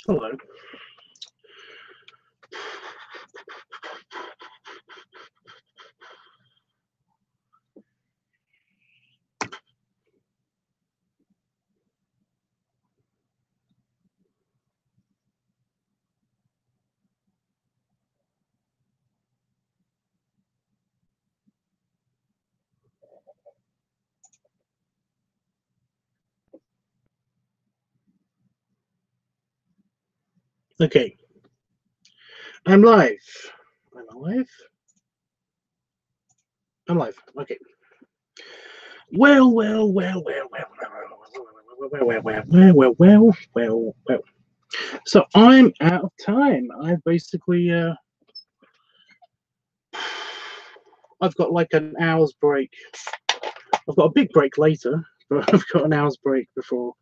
Hello. Okay. I'm live. Am I live? I'm live. Okay. Well. So I'm out of time. I basically, I've got like an hour's break. I've got a big break later, but I've got an hour's break before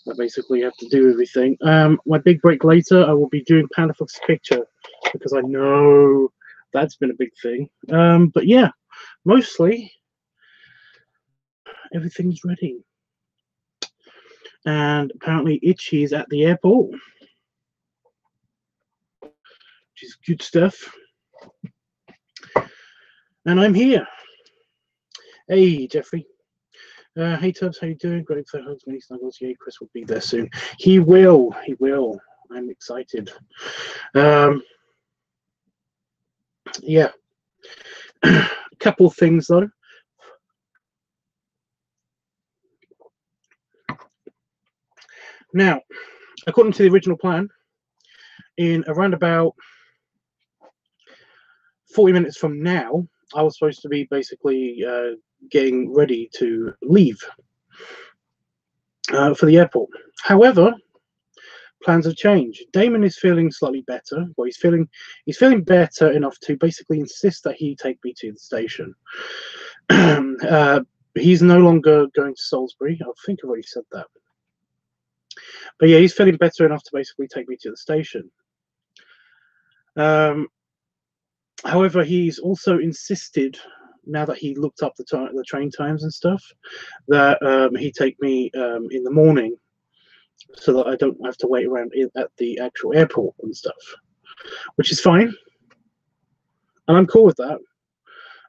I basically have to do everything. My big break later, I will be doing Panafoot's picture because I know that's been a big thing. But yeah, mostly everything's ready. And apparently Itchy is at the airport, which is good stuff. And I'm here. Hey, Jeffrey. Hey, Tubbs, how you doing? Great for hugs, many snuggles. Yay, Chris will be there soon. He will. He will. I'm excited. Yeah. A couple things, though. Now, according to the original plan, in around about 40 minutes from now, I was supposed to be basically getting ready to leave for the airport. However, plans have changed. Damon is feeling slightly better. Well, he's feeling better enough to basically insist that he take me to the station. He's no longer going to Salisbury. I think I've already said that. But yeah, he's feeling better enough to basically take me to the station. However, he's also insisted, now that he looked up the train times and stuff, that he take me in the morning so that I don't have to wait around at the actual airport and stuff, which is fine. And I'm cool with that.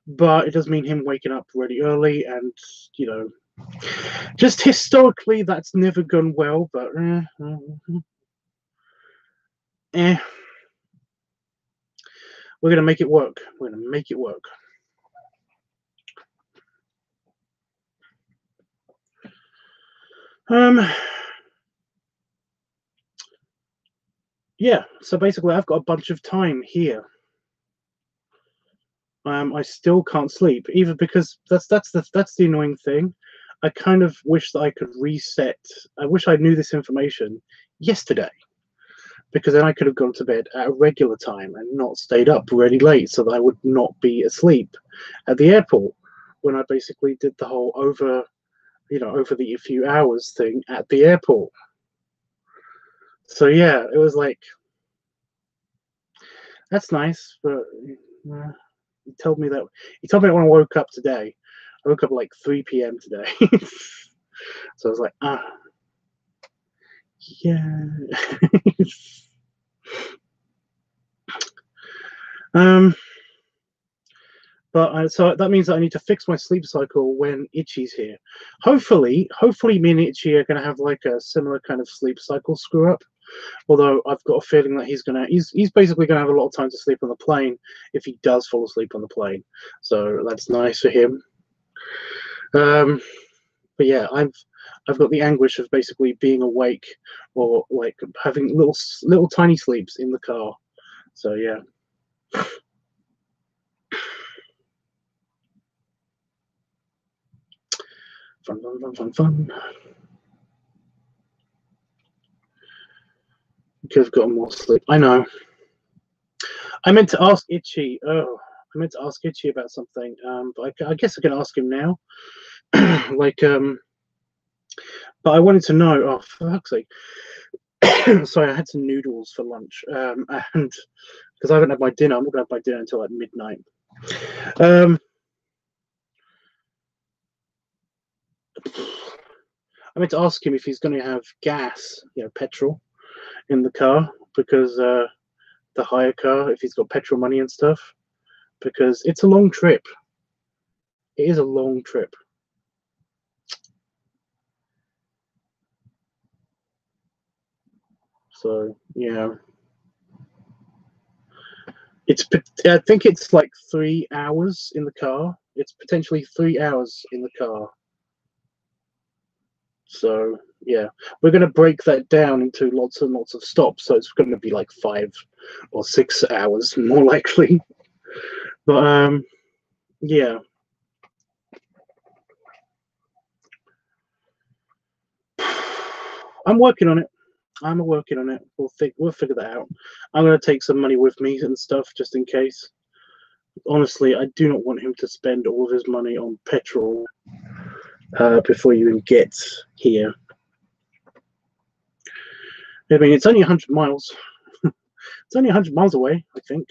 But it does mean him waking up really early, and, you know, just historically, that's never gone well, but we're going to make it work. We're going to make it work. Yeah, so basically I've got a bunch of time here. I still can't sleep, either because that's the annoying thing. I kind of wish that I could reset. I wish I knew this information yesterday, because then I could have gone to bed at a regular time and not stayed up really late, so that I would not be asleep at the airport when I basically did the whole over the few hours thing at the airport. So yeah, it was like, that's nice, but he told me that when I woke up today. I woke up at like 3 p.m. today. So I was like, yeah. But so that means that I need to fix my sleep cycle when Itchy's here. Hopefully me and Itchy are going to have like a similar kind of sleep cycle screw up. Although I've got a feeling that he's basically going to have a lot of time to sleep on the plane if he does fall asleep on the plane. So that's nice for him. But yeah, I've got the anguish of basically being awake or like having little tiny sleeps in the car. So yeah. Fun. Could have gotten more sleep. I know. I meant to ask Itchy. About something. But I guess I can ask him now. But I wanted to know. Oh, for fuck's sake! Sorry, I had some noodles for lunch. And because I haven't had my dinner, I'm not gonna have my dinner until like midnight. I meant to ask him if he's going to have gas, petrol, in the car because the hire car, if he's got petrol money and stuff, because it's a long trip. It is a long trip. So yeah, I think it's like 3 hours in the car. It's potentially 3 hours in the car. So yeah, we're going to break that down into lots and lots of stops. So it's going to be like 5 or 6 hours more likely. But yeah. I'm working on it. I'm working on it. We'll figure that out. I'm going to take some money with me and stuff just in case. Honestly, I do not want him to spend all of his money on petrol before you even get here. I mean, it's only 100 miles. It's only 100 miles away, I think.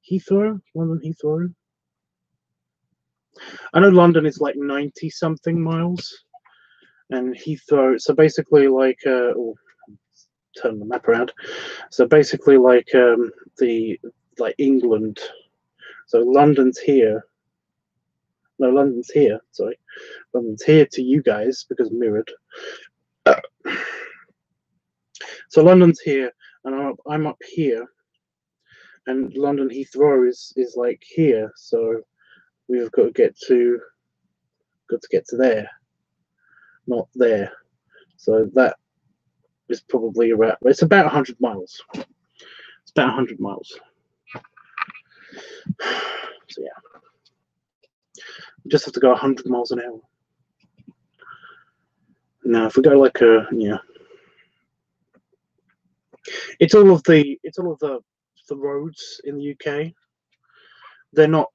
Heathrow? London Heathrow? I know London is like 90-something miles. And Heathrow, so basically like, turn the map around. So basically like England. So London's here. No, London's here, sorry. London's here to you guys because mirrored. So London's here, and I'm up here, and London Heathrow is like here. So we've got to get to there, not there. So that is probably around. It's about 100 miles. It's about 100 miles. So yeah, we just have to go 100 miles an hour. Now, if we go like yeah, it's all of the roads in the UK. They're not,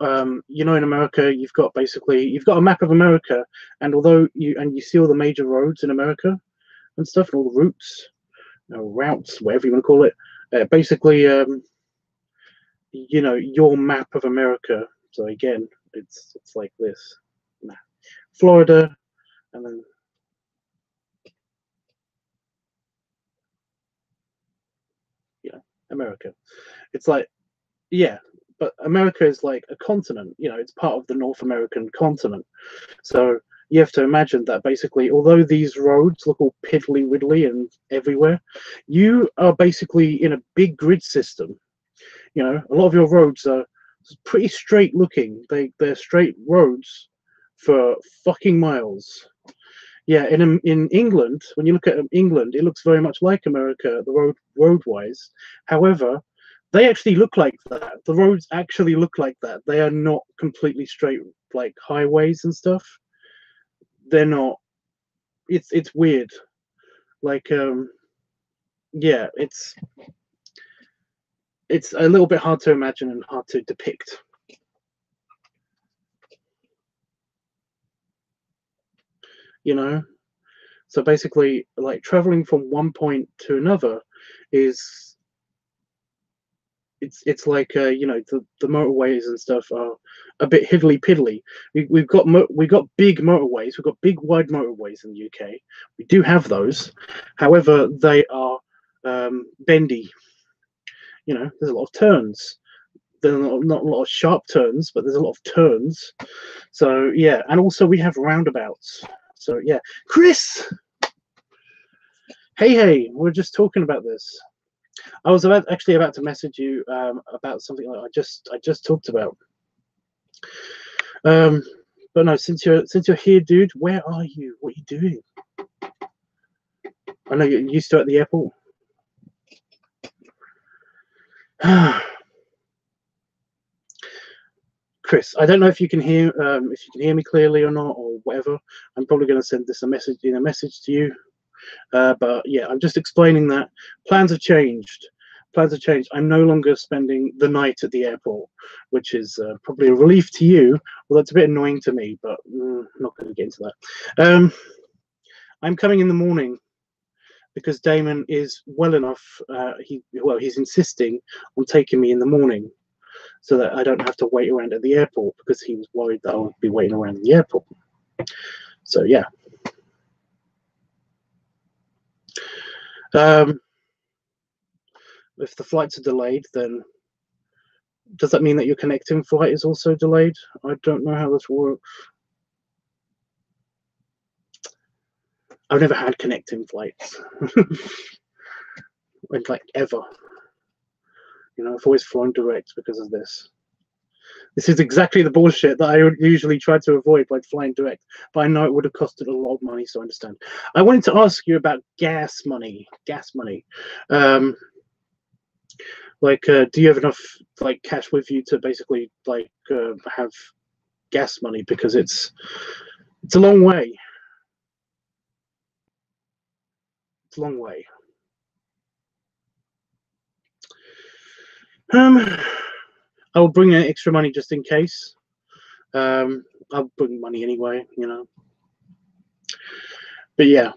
you know, in America, you've got a map of America, and although you see all the major roads in America and stuff, and all the routes, whatever you want to call it, basically, you know, your map of America. So again, it's like this: Florida, and then America. It's like, yeah, but America is like a continent. You know, it's part of the North American continent. So you have to imagine that basically, although these roads look all piddly widdly and everywhere, you are basically in a big grid system. You know, a lot of your roads are pretty straight looking. They're straight roads for fucking miles. Yeah, in England, when you look at England, it looks very much like America, the road-wise. However, they actually look like that. The roads actually look like that. They are not completely straight, like highways and stuff. They're not. It's weird. Like yeah, it's a little bit hard to imagine and hard to depict. You know, so basically, like traveling from one point to another is it's like you know, the motorways and stuff are a bit hiddly piddly. We've got big motorways. We've got big wide motorways in the UK. We do have those. However, they are bendy. You know, there's a lot of turns. There's not a lot of sharp turns, but there's a lot of turns. So yeah, and also we have roundabouts. So yeah, Chris. Hey, we're just talking about this. I was actually about to message you about something that I just talked about. But no, since you're here, dude, where are you? What are you doing? I know you're used to at the airport. Chris, I don't know if you can hear me clearly or not, or whatever. I'm probably going to send this a message to you. But yeah, I'm just explaining that plans have changed. I'm no longer spending the night at the airport, which is probably a relief to you. Well, that's a bit annoying to me, but I'm not going to get into that. I'm coming in the morning because Damon is well enough. He's insisting on taking me in the morning so that I don't have to wait around at the airport because he was worried that I would be waiting around at the airport. So yeah. If the flights are delayed, then does that mean that your connecting flight is also delayed? I don't know how this works. I've never had connecting flights, like ever. You know, I've always flown direct because of this. This is exactly the bullshit that I would usually try to avoid by flying direct, but I know it would have costed a lot of money, so I understand. I wanted to ask you about gas money. Gas money. Do you have enough like cash with you to basically have gas money, because it's a long way. It's a long way. I'll bring extra money just in case. I'll bring money anyway, you know. But yeah.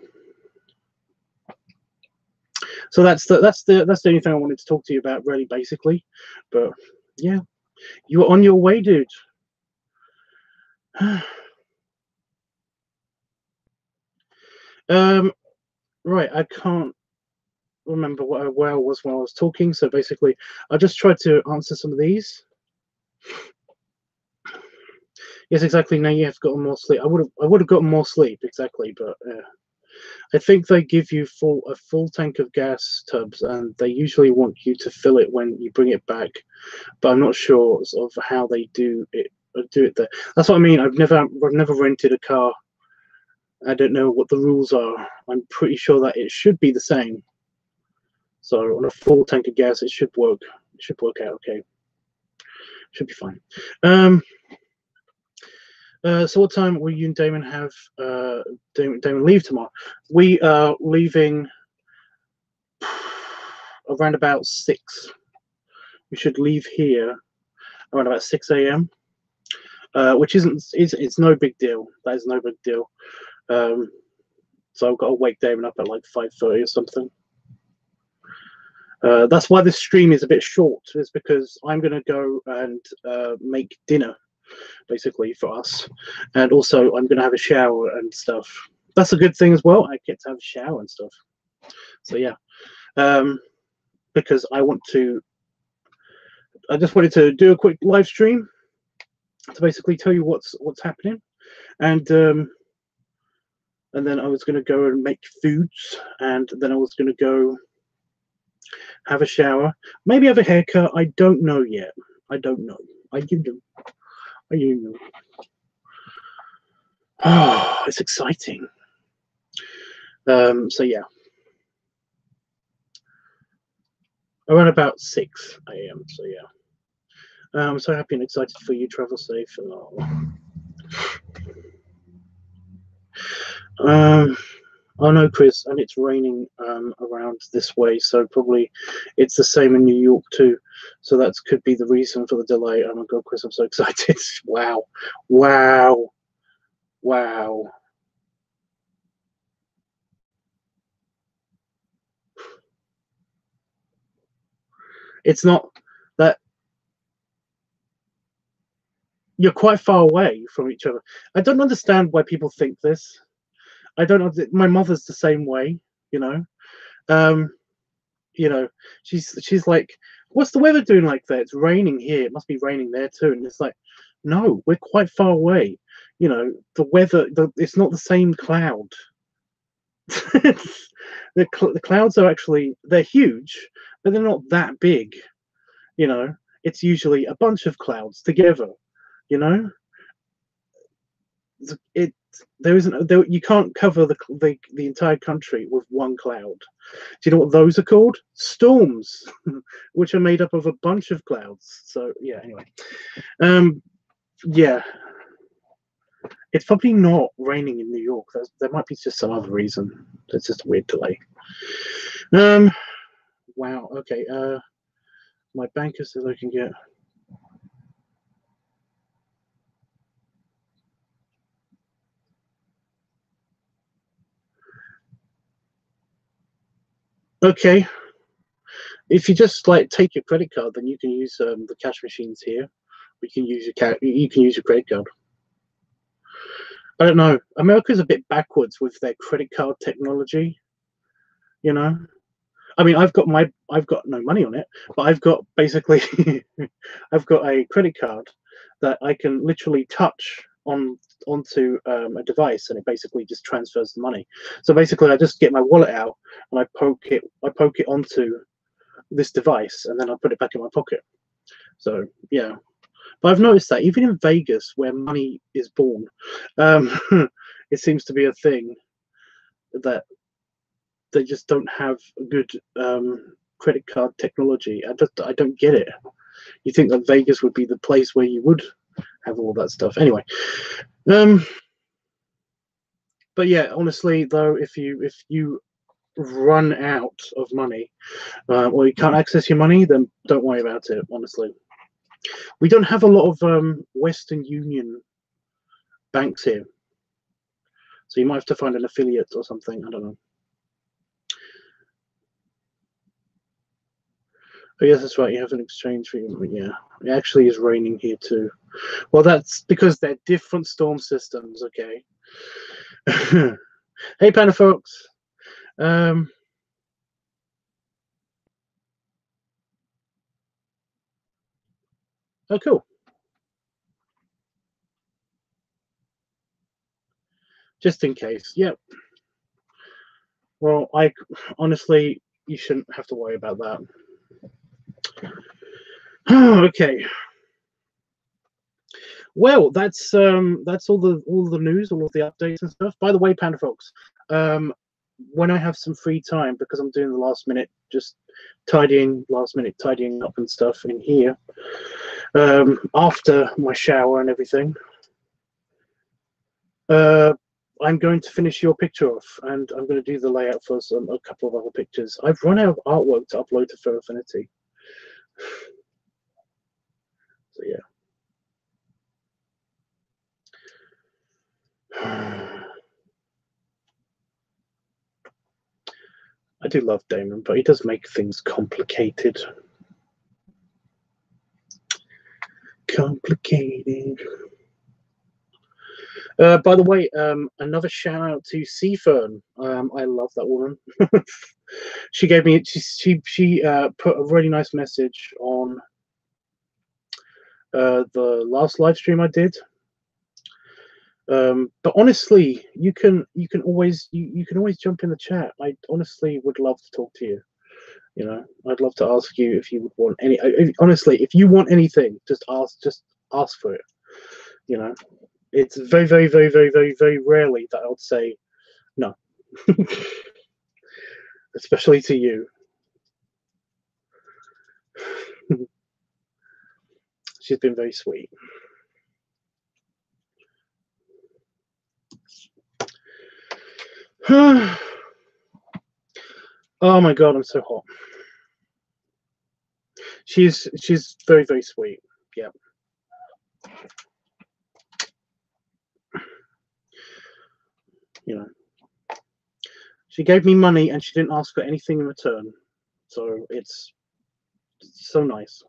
So that's the only thing I wanted to talk to you about, really, basically. But yeah, you were on your way, dude. Right, I can't remember where I was when I was talking. So basically, I just tried to answer some of these. Yes, exactly. Now you have gotten more sleep. I would have gotten more sleep, exactly, but I think they give you a full tank of gas tubs, and they usually want you to fill it when you bring it back. But I'm not sure of how they do it there. That's what I mean. I've never rented a car. I don't know what the rules are. I'm pretty sure that it should be the same. So on a full tank of gas, it should work. It should work out okay. Should be fine. So what time will you and Damon have Damon leave tomorrow? We are leaving around about 6. We should leave here around about 6 a.m. Which it's no big deal. That is no big deal. So I've got to wake Damon up at like 5:30 or something. That's why this stream is a bit short. Is because I'm going to go and make dinner, basically, for us, and also I'm going to have a shower and stuff. That's a good thing as well. I get to have a shower and stuff. So yeah, because I just wanted to do a quick live stream to basically tell you what's happening, and then I was going to go and make foods, and then I was going to go have a shower, maybe have a haircut. I don't know yet. I don't know. I do know. I do know. Oh, it's exciting. So yeah, around about 6 a.m. So yeah, I'm so happy and excited for you. Travel safe and all. Oh no, Chris, and it's raining around this way, so probably it's the same in New York too. So that could be the reason for the delay. Oh my God, Chris, I'm so excited! Wow, wow, wow. It's not that you're quite far away from each other. I don't understand why people think this. I don't know. My mother's the same way, you know. You know, she's like, "What's the weather doing like that? It's raining here. It must be raining there too." And it's like, no, we're quite far away. You know, the weather. It's not the same cloud. The clouds are actually, they're huge, but they're not that big. You know, it's usually a bunch of clouds together. You know, you can't cover the entire country with one cloud. Do you know what those are called? Storms, which are made up of a bunch of clouds. So yeah, anyway, yeah, it's probably not raining in New York. There might be just some other reason. It's just a weird delay. Wow. Okay. My banker says I can get. Okay. If you just like take your credit card, then you can use the cash machines here. You can use your credit card. I don't know. America's a bit backwards with their credit card technology. You know, I mean, I've got no money on it, but I've got basically, I've got a credit card that I can literally touch onto a device, and it basically just transfers the money. So basically, I just get my wallet out and I poke it onto this device, and then I put it back in my pocket. So yeah, but I've noticed that even in Vegas, where money is born, it seems to be a thing that they just don't have good credit card technology. I don't get it. You think that Vegas would be the place where you would have all that stuff? Anyway, but yeah, honestly though, if you run out of money or you can't access your money, then don't worry about it. Honestly, we don't have a lot of Western Union banks here, so you might have to find an affiliate or something. I don't know. Oh, yes, that's right. You have an exchange rate. Yeah, it actually is raining here too. Well, that's because they're different storm systems. Okay. Hey, Panda folks. Oh, cool. Just in case. Yep. Well, honestly, you shouldn't have to worry about that. Okay. Well, that's all the news, all of the updates and stuff. By the way, Panda folks, when I have some free time, because I'm doing the last minute tidying up and stuff in here, after my shower and everything, I'm going to finish your picture off, and I'm going to do the layout for a couple of other pictures. I've run out of artwork to upload to Fair Affinity. So yeah. I do love Damon, but he does make things complicated. Complicated. By the way, another shout out to Seafern. I love that woman. She gave me she put a really nice message on the last live stream I did. But honestly, you can always jump in the chat. I honestly would love to talk to you. You know, I'd love to ask you if you would want any. Honestly, if you want anything, just ask for it. You know, it's very, very, very, very, very, very rarely that I would say no, especially to you. She's been very sweet. Oh my god, I'm so hot. She's very, very sweet. Yeah. You know, she gave me money and she didn't ask for anything in return, so it's so nice.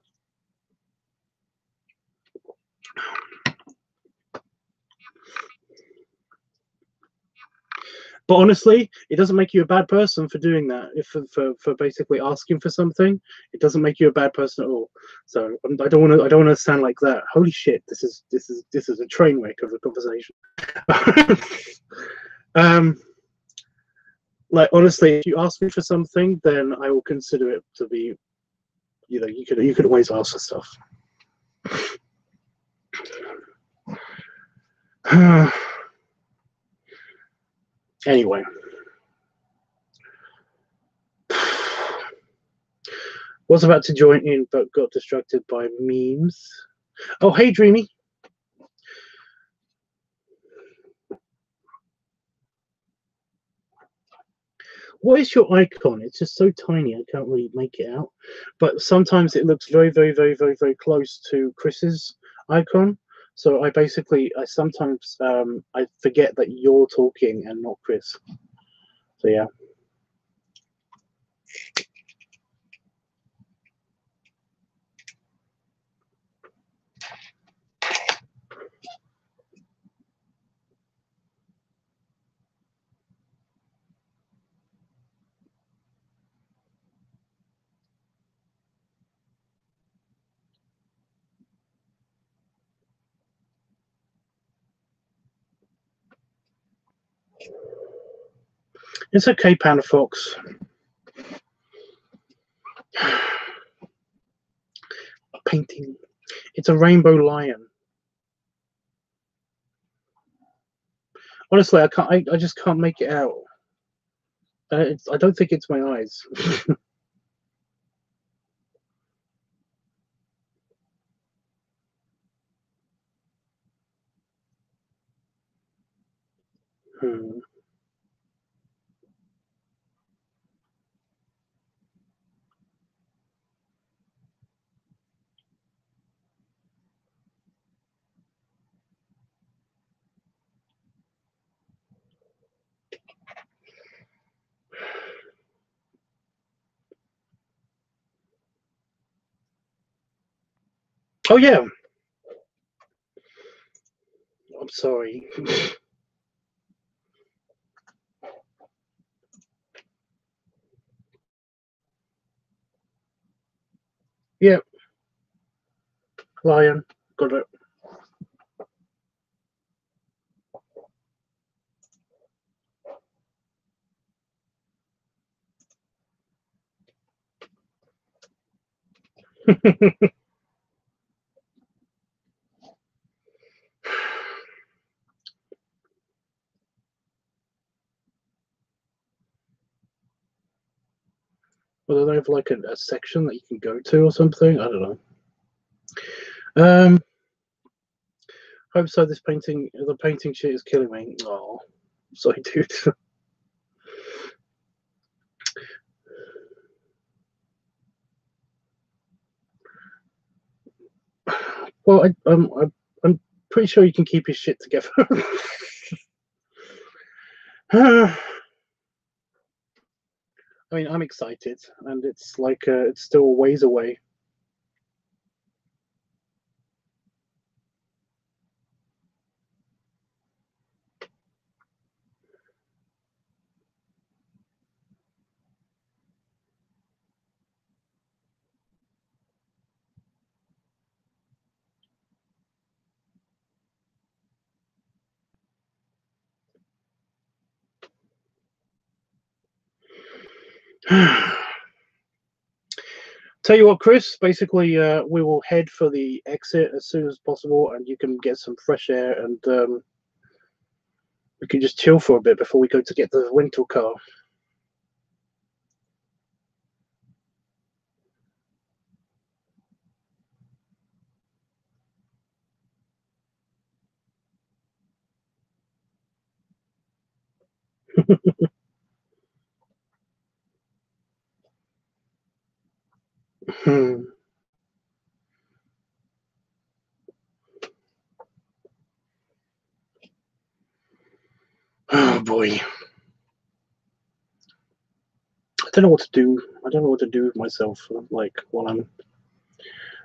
But honestly, it doesn't make you a bad person for doing that. If for basically asking for something, it doesn't make you a bad person at all. So I don't want to sound like that. Holy shit, this is a train wreck of a conversation. Like honestly, if you ask me for something, then I will consider it to be. You know, you could always ask for stuff. Anyway. Was about to join in, but got distracted by memes. Oh, hey, Dreamy. What is your icon? It's just so tiny, I can't really make it out. But sometimes it looks very, very, very, very, very close to Chris's icon. So I sometimes I forget that you're talking and not Chris. So yeah. It's okay, Panda Fox. A painting. It's a rainbow lion. Honestly, I can't. I just can't make it out. I don't think it's my eyes. Oh yeah. I'm sorry. Yeah. Lion. Got it. Well, do they have like a section that you can go to or something? I don't know. Hope so. The painting shit is killing me. Oh, sorry, dude. Well, I'm pretty sure you can keep your shit together. I mean, I'm excited, and it's like it's still a ways away. Tell you what, Chris. Basically, we will head for the exit as soon as possible, and you can get some fresh air, and we can just chill for a bit before we go to get the rental car. Oh boy. I don't know what to do. I don't know what to do with myself. Like when I'm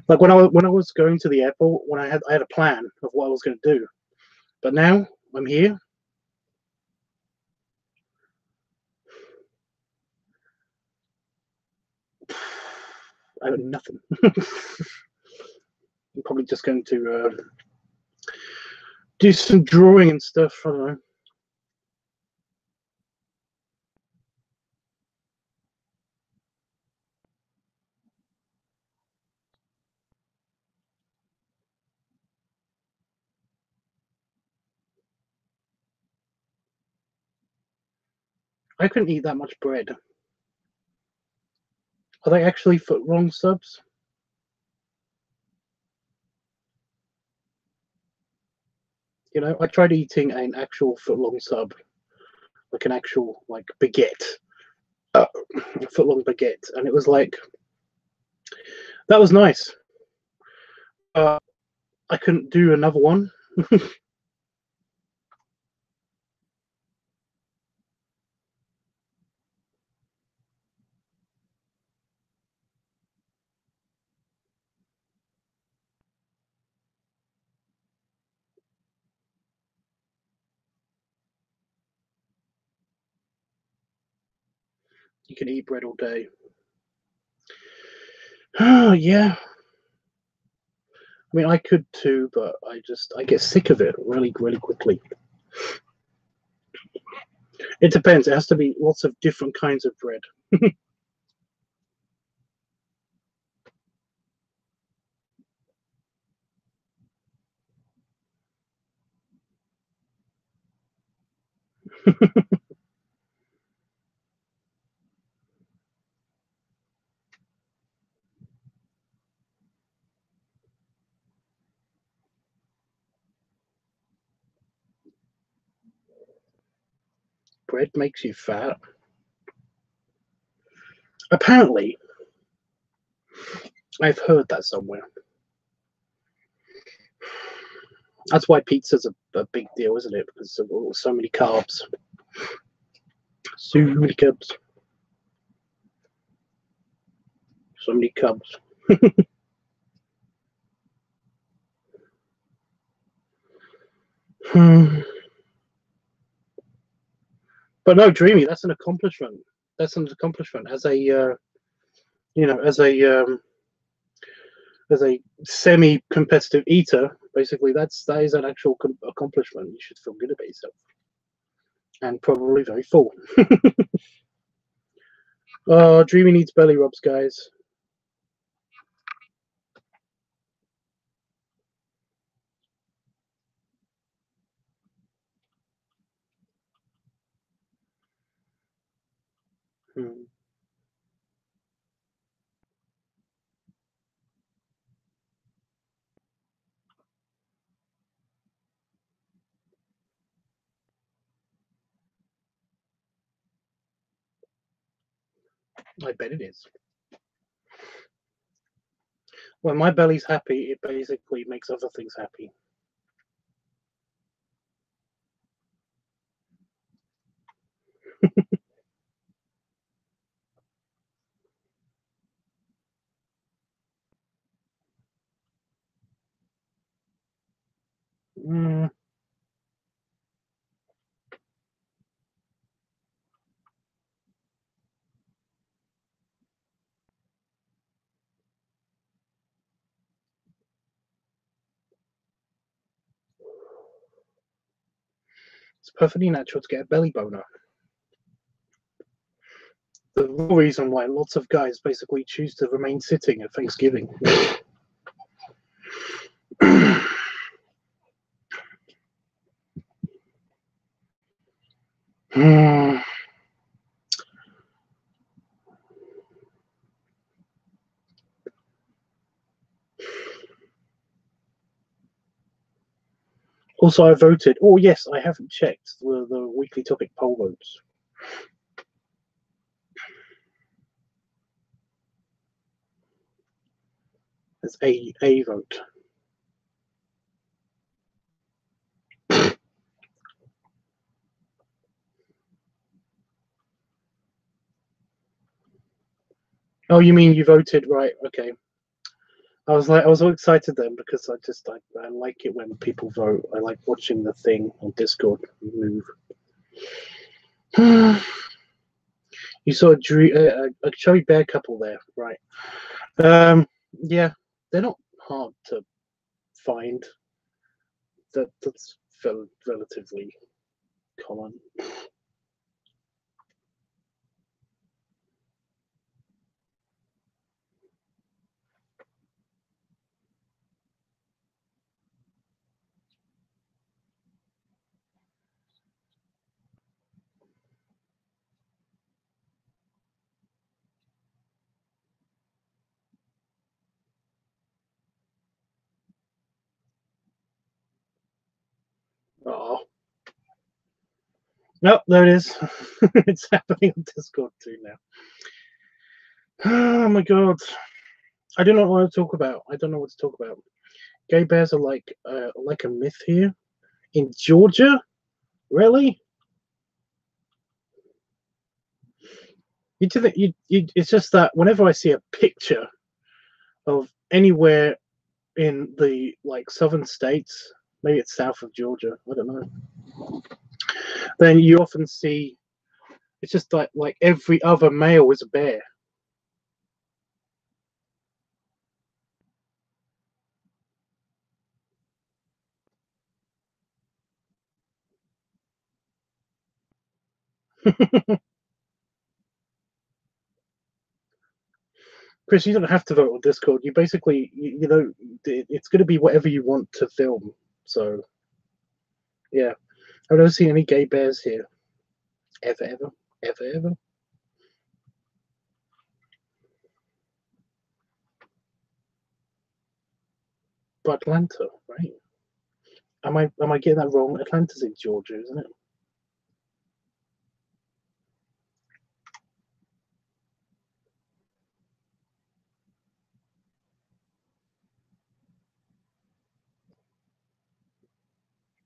like when I was going to the airport, when I had a plan of what I was going to do, but now I'm here. I have nothing. I'm probably just going to do some drawing and stuff. I don't know. I couldn't eat that much bread. Are they actually foot-long subs? You know, I tried eating an actual foot-long sub, like an actual like baguette, foot-long baguette, and it was like that was nice. I couldn't do another one. You can eat bread all day. Yeah. I mean, I could too, but I get sick of it really, really quickly. It depends. It has to be lots of different kinds of bread. Bread makes you fat. Apparently, I've heard that somewhere. That's why pizza's a big deal, isn't it? Because of so many carbs. So many carbs. So many carbs. But no, Dreamy, that's an accomplishment. That's an accomplishment as a as a semi-competitive eater. Basically, that is an actual accomplishment. You should feel good about yourself, and probably very full. Oh, Dreamy needs belly rubs, guys. I bet it is. When my belly's happy, it basically makes other things happy. It's perfectly natural to get a belly boner. The real reason why lots of guys basically choose to remain sitting at Thanksgiving. Also, I voted. Oh, yes, I haven't checked the weekly topic poll votes. There's a vote. Oh, you mean you voted? Right, okay. I was all excited then because I like it when people vote. I like watching the thing on Discord move. You saw a chubby bear couple there, right? Yeah, they're not hard to find. That's relatively common. Oh, no, there it is. It's happening on Discord too now. Oh my god, I do not want to talk about. I don't know what to talk about. Gay bears are like a myth here in Georgia. Really? It's just that whenever I see a picture of anywhere in the like southern states, maybe it's south of Georgia, I don't know, then you often see it's just like every other male is a bear. Chris, you don't have to vote on Discord. You basically, you know, it's going to be whatever you want to film. So, yeah. I've never seen any gay bears here. Ever, ever, ever, ever. But Atlanta, right? Am I getting that wrong? Atlanta's in Georgia, isn't it?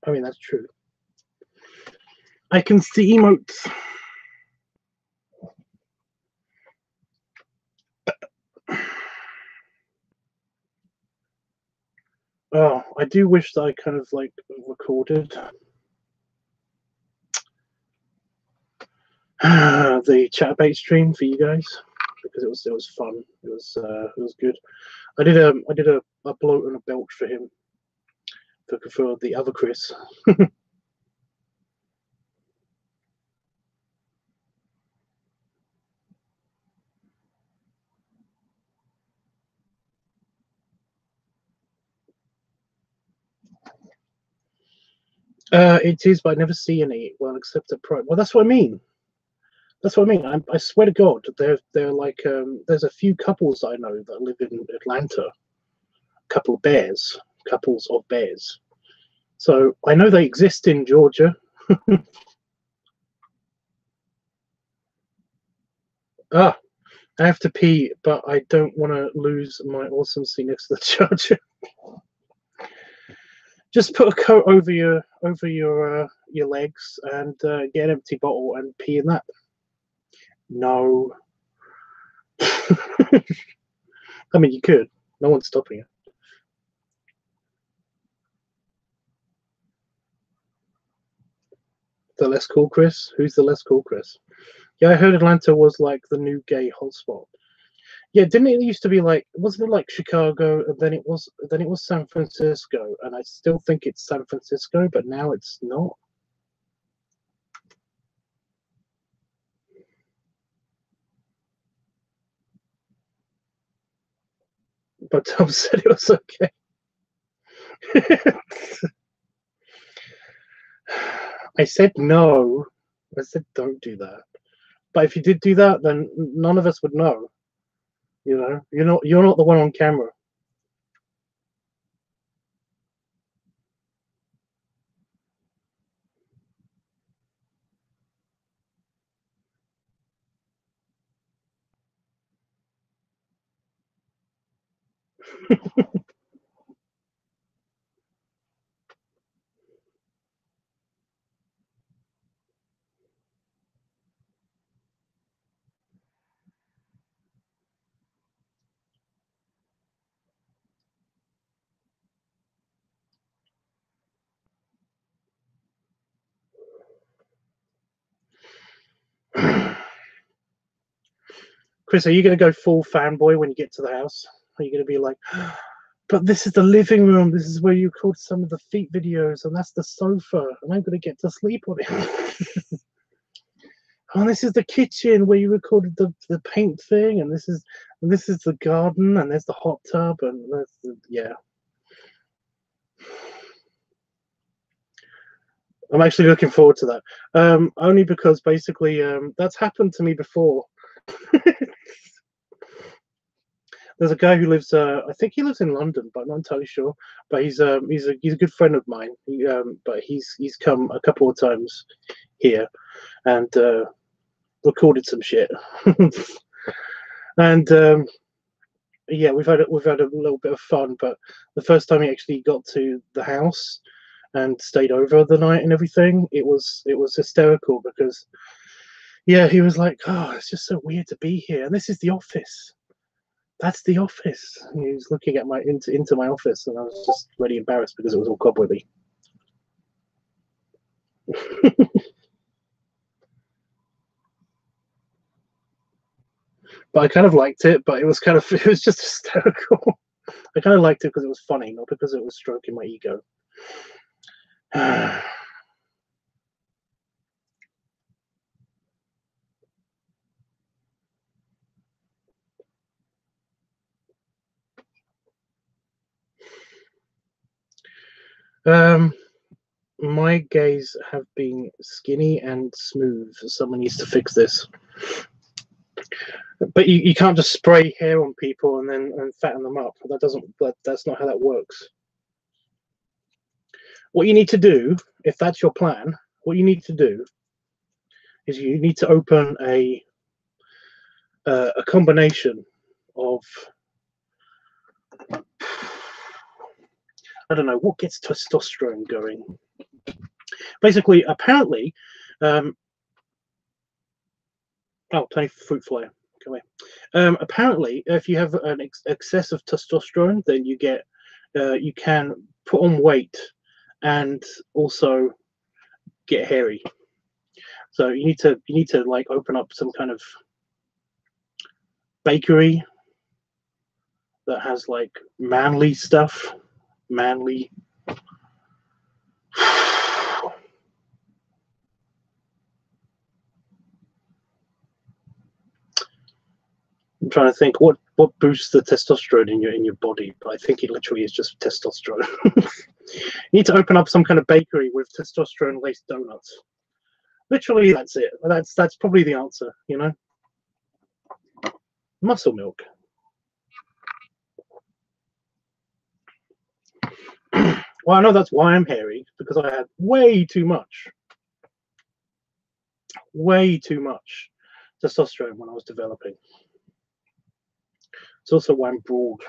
I mean, that's true. I can see emotes. Oh, I do wish that I kind of like recorded the chatbait stream for you guys because it was fun. It was good. I did a bloat and a belch for him for the other Chris. It is, but I never see any. Well, except at Pride. Well, that's what I mean. That's what I mean. I swear to God, they're like there's a few couples I know that live in Atlanta. Couples of bears. So I know they exist in Georgia. Ah, I have to pee, but I don't want to lose my awesome seat next to the charger. Just put a coat over your legs and get an empty bottle and pee in that. No. I mean, you could. No one's stopping you. The less cool Chris? Who's the less cool Chris? Yeah, I heard Atlanta was like the new gay hotspot. Yeah, didn't it used to be like? Wasn't it like Chicago, and then it was San Francisco, and I still think it's San Francisco, but now it's not. But Tom said it was okay. I said no. I said don't do that. But if you did do that, then none of us would know. You know, you're not the one on camera. Chris, are you going to go full fanboy when you get to the house? Are you going to be like, but this is the living room. This is where you record some of the feet videos, and that's the sofa, and I'm going to get to sleep on it. Oh, this is the kitchen where you recorded the paint thing, and this is the garden, and there's the hot tub, and yeah. I'm actually looking forward to that. Only because basically that's happened to me before. There's a guy who lives. I think he lives in London, but I'm not entirely sure. But he's a good friend of mine. But he's come a couple of times here and recorded some shit. And yeah, we've had a little bit of fun. But the first time he actually got to the house and stayed over the night and everything, it was hysterical because yeah, he was like, oh, it's just so weird to be here, and this is the office. That's the office. And he was looking at my into my office, and I was just really embarrassed because it was all cobwebby. But I kind of liked it. But it was just hysterical. I kind of liked it because it was funny, not because it was stroking my ego. My gays have been skinny and smooth. Someone needs to fix this. But you can't just spray hair on people and fatten them up. That's not how that works. What you need to do, if that's your plan, what you need to do is you need to open a combination of, I don't know, what gets testosterone going. Basically, apparently, oh, tiny fruit fly. Come away. Apparently, if you have an excess of testosterone, then you can put on weight and also get hairy. So you need to like open up some kind of bakery that has like manly stuff, manly. I'm trying to think what boosts the testosterone in your body, but I think it literally is just testosterone. You need to open up some kind of bakery with testosterone laced donuts. Literally, that's it. That's probably the answer, you know. Muscle milk. Well, I know that's why I'm hairy, because I had way too much testosterone when I was developing. It's also why I'm broad.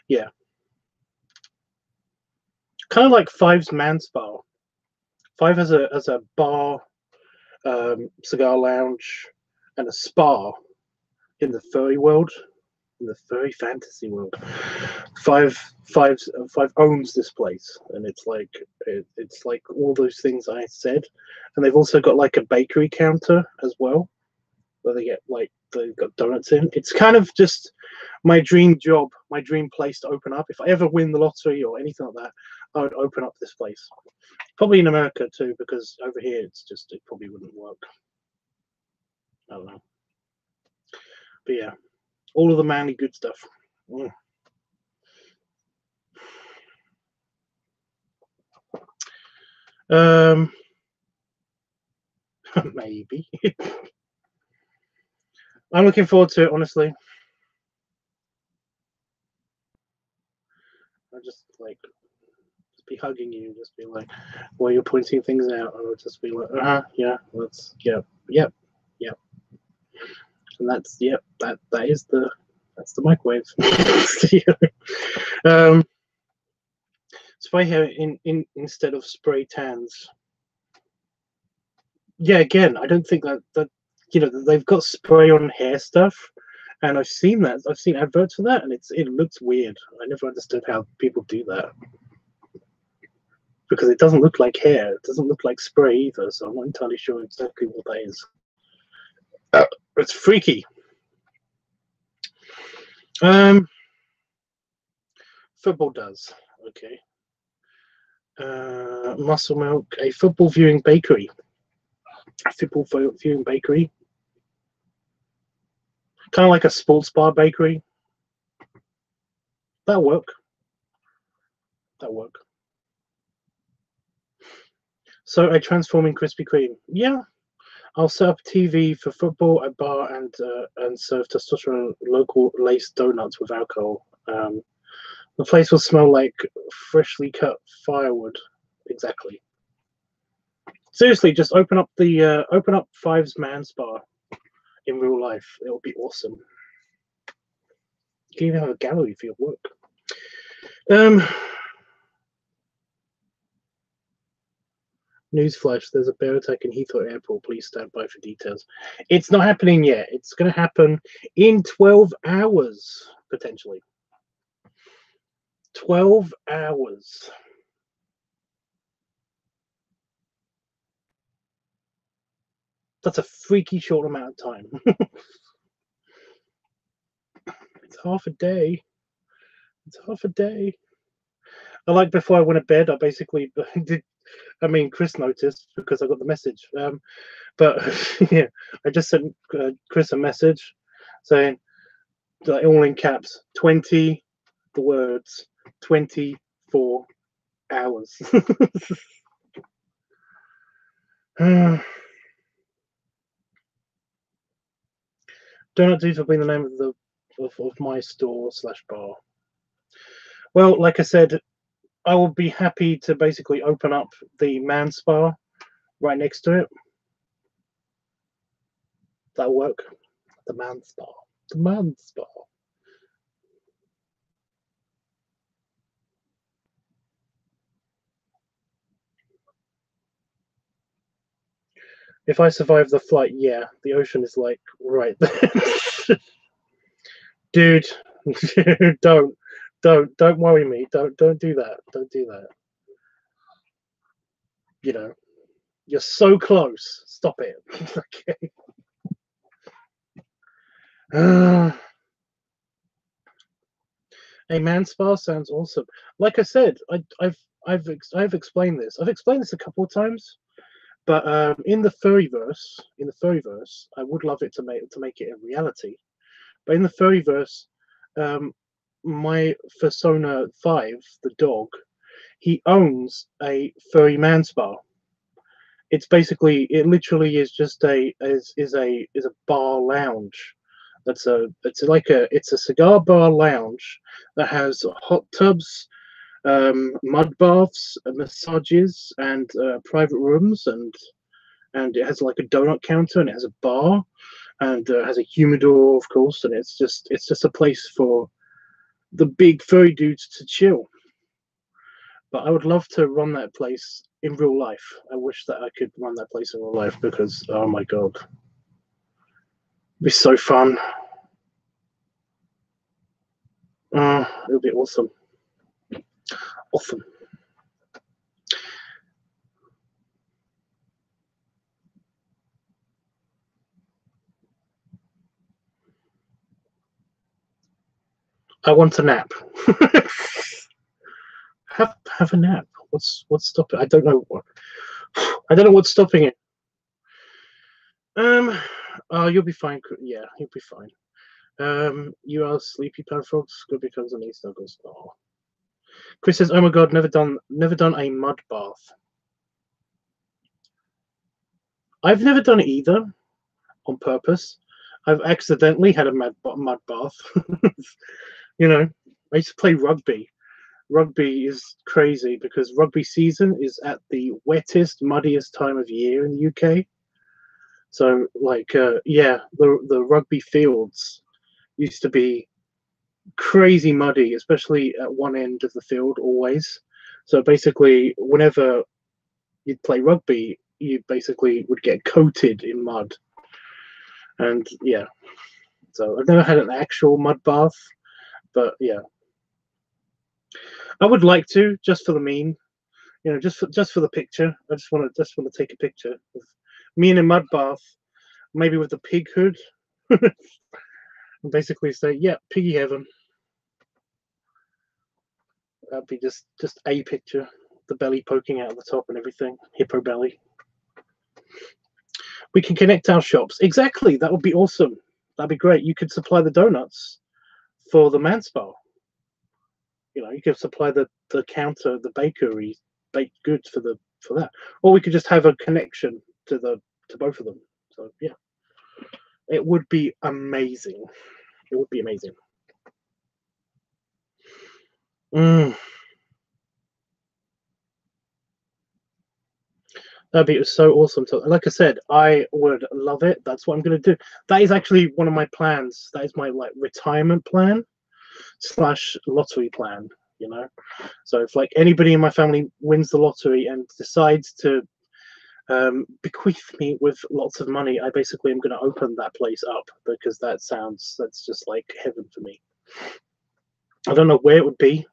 Yeah. Kind of like Five's Man Spa. Five has a bar, cigar lounge, and a spa in the furry world, in the furry fantasy world. Five owns this place, and it's like all those things I said, and they've also got like a bakery counter as well, where they've got donuts in. It's kind of just my dream job, my dream place to open up. If I ever win the lottery or anything like that, I would open up this place. Probably in America too, because over here it probably wouldn't work. I don't know. But yeah, all of the manly good stuff. Maybe. I'm looking forward to it, honestly. I just be hugging you, just be like, while you're pointing things out, I would just be like, yeah, yep. And that's that's the microwave. Spray hair instead of spray tans. Yeah, again, I don't think that they've got spray on hair stuff, and I've seen that. I've seen adverts for that, and it looks weird. I never understood how people do that, because it doesn't look like hair. It doesn't look like spray either. So I'm not entirely sure exactly what that is. It's freaky. Football does. Okay. Muscle milk, a football viewing bakery. A football viewing bakery. Kind of like a sports bar bakery. That'll work. So a transforming Krispy Kreme. Yeah. I'll set up a TV for football, a bar, and serve testosterone local laced donuts with alcohol. The place will smell like freshly cut firewood. Exactly. Seriously, just open up Five's Man Spa in real life. It'll be awesome. You can even have a gallery for your work. Newsflash, there's a bear attack in Heathrow Airport. Please stand by for details. It's not happening yet. It's going to happen in 12 hours, potentially. 12 hours. That's a freaky short amount of time. It's half a day. I like, before I went to bed, I basically did. I mean, Chris noticed because I got the message. But yeah, I just sent Chris a message saying, like, all in caps. 20, the words 24 hours. Donut Dudes will be the name of the of my store / bar. Well, like I said, I will be happy to basically open up the man spa right next to it. That'll work. The man spa. The man spa. If I survive the flight, yeah, the ocean is like right there. Dude, don't worry me. Don't do that. Don't do that. You know, you're so close. Stop it. Okay. A man spa sounds awesome. Like I said, I've explained this. I've explained this a couple of times, but in the furryverse, I would love it to make it a reality. But in the furryverse, my Persona 5, the dog, he owns a furry man spa. It's basically, it literally is just a bar lounge. It's a cigar bar lounge that has hot tubs, mud baths, massages, and private rooms, and it has like a donut counter, and it has a bar, and has a humidor, of course, and it's just a place for the big furry dudes to chill. But I would love to run that place in real life. I wish that I could run that place in real life because, oh my god, it'd be so fun. It would be awesome. Awesome. I want a nap. have a nap. What's stopping? I don't know what. I don't know what's stopping it. Oh, you'll be fine. Yeah, you'll be fine. You are sleepy, Pantherfrogs. Good becomes an East Douglas. Oh. Chris says, "Oh my god, never done a mud bath." I've never done it either, on purpose. I've accidentally had a mud bath. You know, I used to play rugby. Rugby is crazy because rugby season is at the wettest, muddiest time of year in the UK. So, like, yeah, the rugby fields used to be crazy muddy, especially at one end of the field always. So basically, whenever you'd play rugby, you basically would get coated in mud. And yeah, so I've never had an actual mud bath, but yeah, I would like to, just for the meme, you know, just for the picture. I just want to take a picture of me in a mud bath, maybe with the pig hood, and basically say, "Yeah, piggy heaven." That'd be just a picture, the belly poking out of the top and everything, hippo belly. We can connect our shops. Exactly, that would be awesome. That'd be great. You could supply the donuts for the man spa. You know, you could supply the counter, the bakery, baked goods for that, or we could just have a connection to both of them. So yeah, it would be amazing. It would be amazing. That'd be so awesome. So, like I said, I would love it. That's what I'm going to do. That is actually one of my plans. That is my like retirement plan / lottery plan. You know, so if like anybody in my family wins the lottery and decides to bequeath me with lots of money, I basically am going to open that place up because that's just like heaven for me. I don't know where it would be,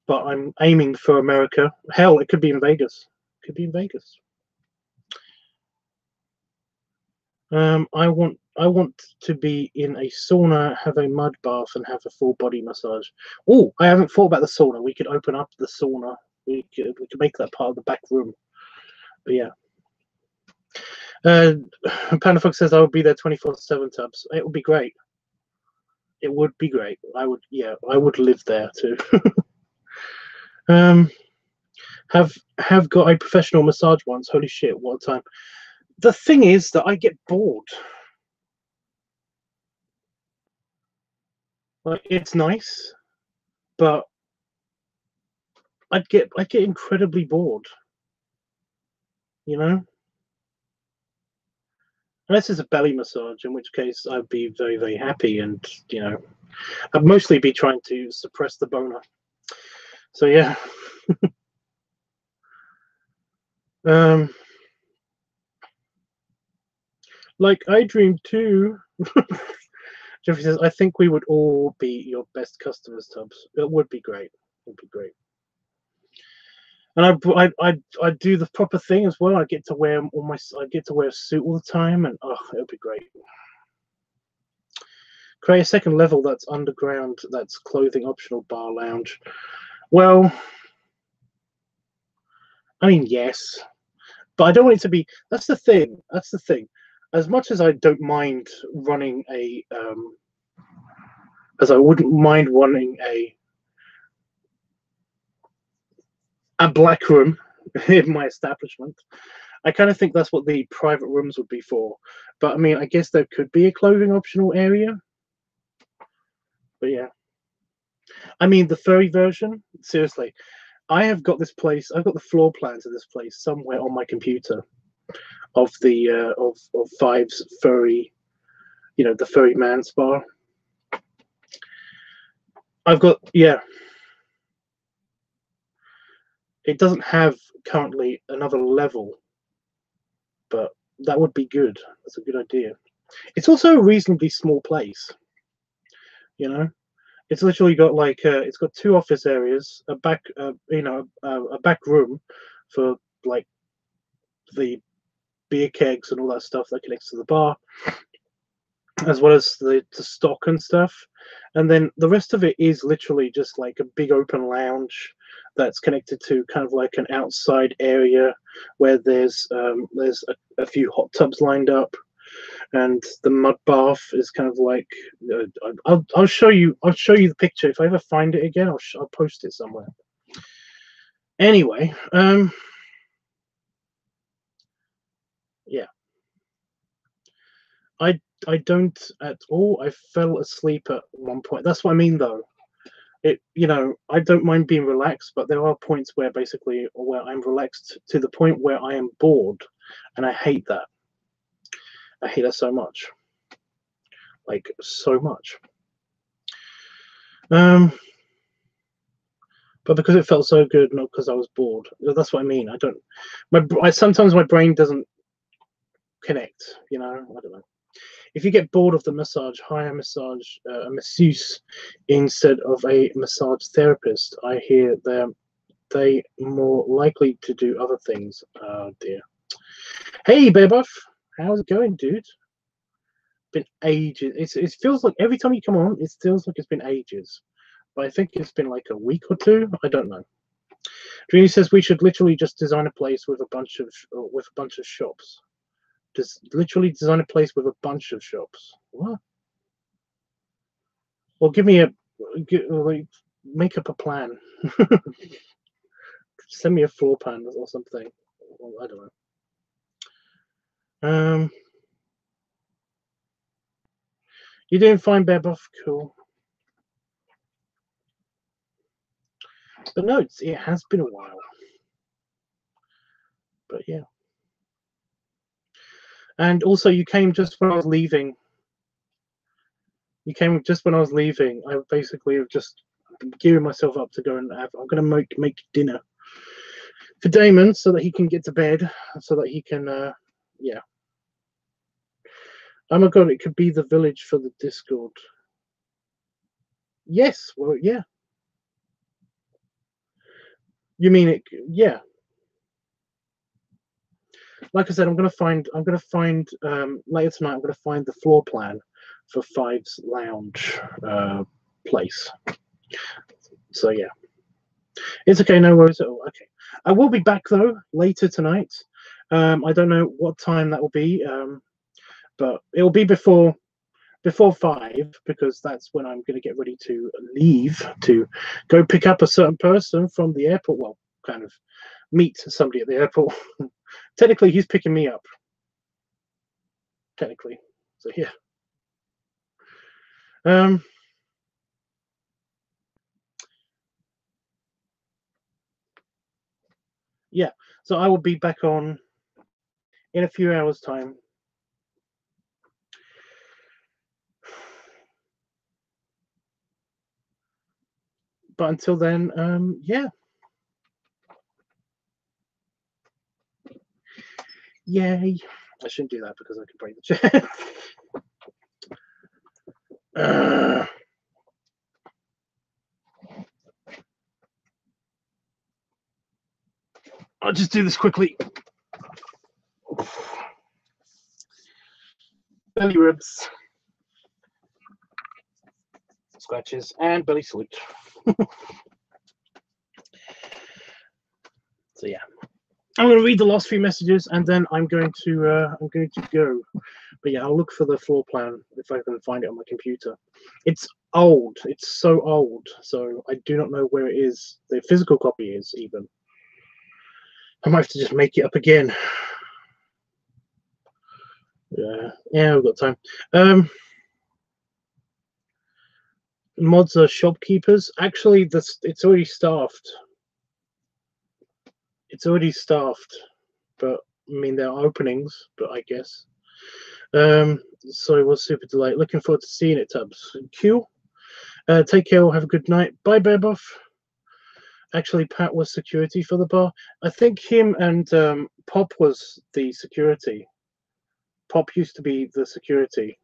but I'm aiming for America. Hell, it could be in Vegas. It could be in Vegas. I want to be in a sauna, have a mud bath, and have a full body massage. Oh, I haven't thought about the sauna. We could open up the sauna. We could make that part of the back room. But yeah. Panda Fox says I will be there 24/7 Tubbs. It would be great. It would be great. I would, yeah, I would live there too. Have got a professional massage once. Holy shit, what a time. The thing is that I get bored. Like, it's nice, but I'd get incredibly bored, you know? Unless it's a belly massage, in which case I'd be very, very happy, and you know, I'd mostly be trying to suppress the boner. So yeah. Like I dream too. Jeffrey says, I think we would all be your best customers, Tubbs. It would be great. It would be great. And I do the proper thing as well. I get to wear I get to wear a suit all the time, and oh, it would be great. Create a second level that's underground, that's clothing optional bar lounge. Well, I mean, yes, but I don't want it to be. That's the thing. That's the thing. As much as I don't mind running a, as I wouldn't mind running a black room in my establishment, I kind of think that's what the private rooms would be for. But I mean, I guess there could be a clothing optional area. But yeah, I mean, the furry version. Seriously, I have got this place. I've got the floor plans of this place somewhere on my computer of the of Five's furry, you know, the furry man spa. I've got, yeah. It doesn't have currently another level, but that would be good. That's a good idea. It's also a reasonably small place. You know, it's literally got like it's got 2 office areas, a back, you know, a back room for like the beer kegs and all that stuff that connects to the bar, as well as the stock and stuff. And then the rest of it is literally just like a big open lounge that's connected to kind of like an outside area where there's a few hot tubs lined up, and the mud bath is kind of like I'll show you the picture if I ever find it again. I'll post it somewhere. Anyway, yeah, I don't at all. I fell asleep at one point. That's what I mean, though. It, you know, I don't mind being relaxed, but there are points where basically where I'm relaxed to the point where I am bored, and I hate that. I hate that so much, like so much. But because it felt so good, not because I was bored. That's what I mean. I don't. Sometimes my brain doesn't connect. You know, I don't know. If you get bored of the massage, hire a masseuse instead of a massage therapist. I hear they more likely to do other things. Oh dear. Hey, Bearbuff, how's it going, dude? Been ages. It feels like every time you come on, it feels like it's been ages. But I think it's been like a week or 2. I don't know. Dreamy says we should literally just design a place with a bunch of shops. Just literally design a place with a bunch of shops. What? Well, like, make up a plan. Send me a floor plan or something. Well, I don't know. You doing fine, Bearbuff? Cool. But no, it has been a while. But yeah. And also, you came just when I was leaving. You came just when I was leaving. I basically have just gearing myself up to go and I'm going to make dinner for Damon so that he can get to bed, so that he can, yeah. Oh my god, it could be the village for the Discord. Yes, well, yeah. You mean it? Yeah. Like I said, I'm gonna find later tonight. I'm gonna find the floor plan for Five's lounge place. So yeah, it's okay. No worries at all. Okay, I will be back though later tonight. I don't know what time that will be, but it will be before before 5, because that's when I'm going to get ready to leave to go pick up a certain person from the airport. Well, kind of meet somebody at the airport. Technically, he's picking me up. Technically, so yeah. Yeah, so I will be back on in a few hours' time. But until then, yeah. Yay. I shouldn't do that because I can break the chair. I'll just do this quickly. Belly ribs, scratches, and belly salute. So yeah, I'm going to read the last few messages and then I'm going to go. But yeah, I'll look for the floor plan if I can find it on my computer. It's old. It's so old. So I do not know where it is. The physical copy is even. I might have to just make it up again. Yeah, we've got time. Mods are shopkeepers. Actually, it's already staffed. It's already staffed, but I mean there are openings. But I guess. So it was super delayed. Looking forward to seeing it, Tubbs. Q. Take care. Have a good night. Bye, Bear Buff. Actually, Pat was security for the bar. I think him and Pop was the security. Pop used to be the security.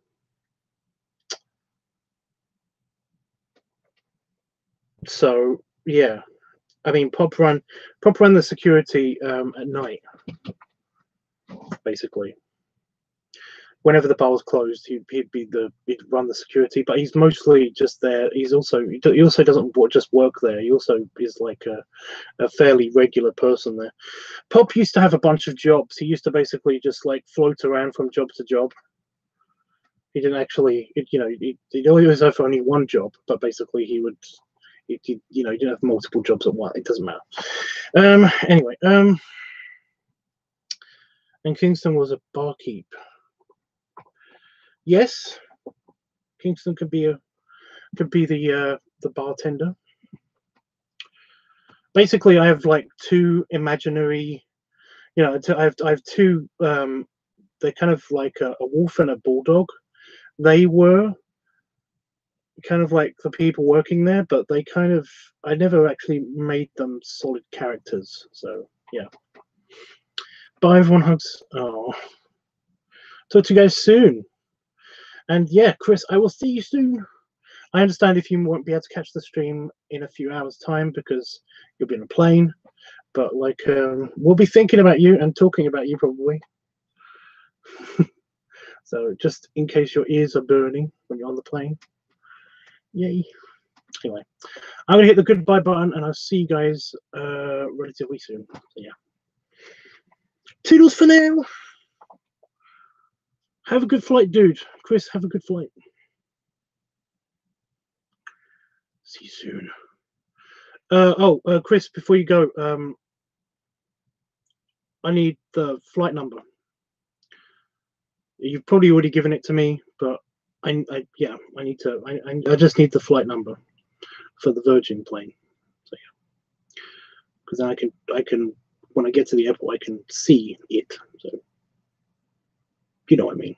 So yeah, I mean Pop ran the security at night, basically. Whenever the bar was closed, he'd run the security, but he's mostly just there. He also doesn't just work there. He also is like a fairly regular person there. Pop used to have a bunch of jobs. He used to basically just like float around from job to job. He didn't actually, he'd always have only one job, but basically he didn't have multiple jobs at once. It doesn't matter. Anyway, and Kingston was a barkeep. Yes, Kingston could be the bartender. Basically, I have like two imaginary, I have two. They're kind of like a wolf and a bulldog. They were kind of like the people working there, but I never actually made them solid characters. So yeah. Bye, everyone. Hugs. Oh, talk to you guys soon. And yeah, Chris, I will see you soon. I understand if you won't be able to catch the stream in a few hours' time because you'll be on a plane, but like we'll be thinking about you and talking about you probably. So just in case your ears are burning when you're on the plane. Yay. Anyway, I'm going to hit the goodbye button and I'll see you guys relatively soon. So yeah. Toodles for now. Have a good flight, dude. Chris, have a good flight. See you soon. Chris, before you go, I need the flight number. You've probably already given it to me, but I just need the flight number for the Virgin plane. So yeah, because then I can when I get to the airport I can see it. So you know what I mean.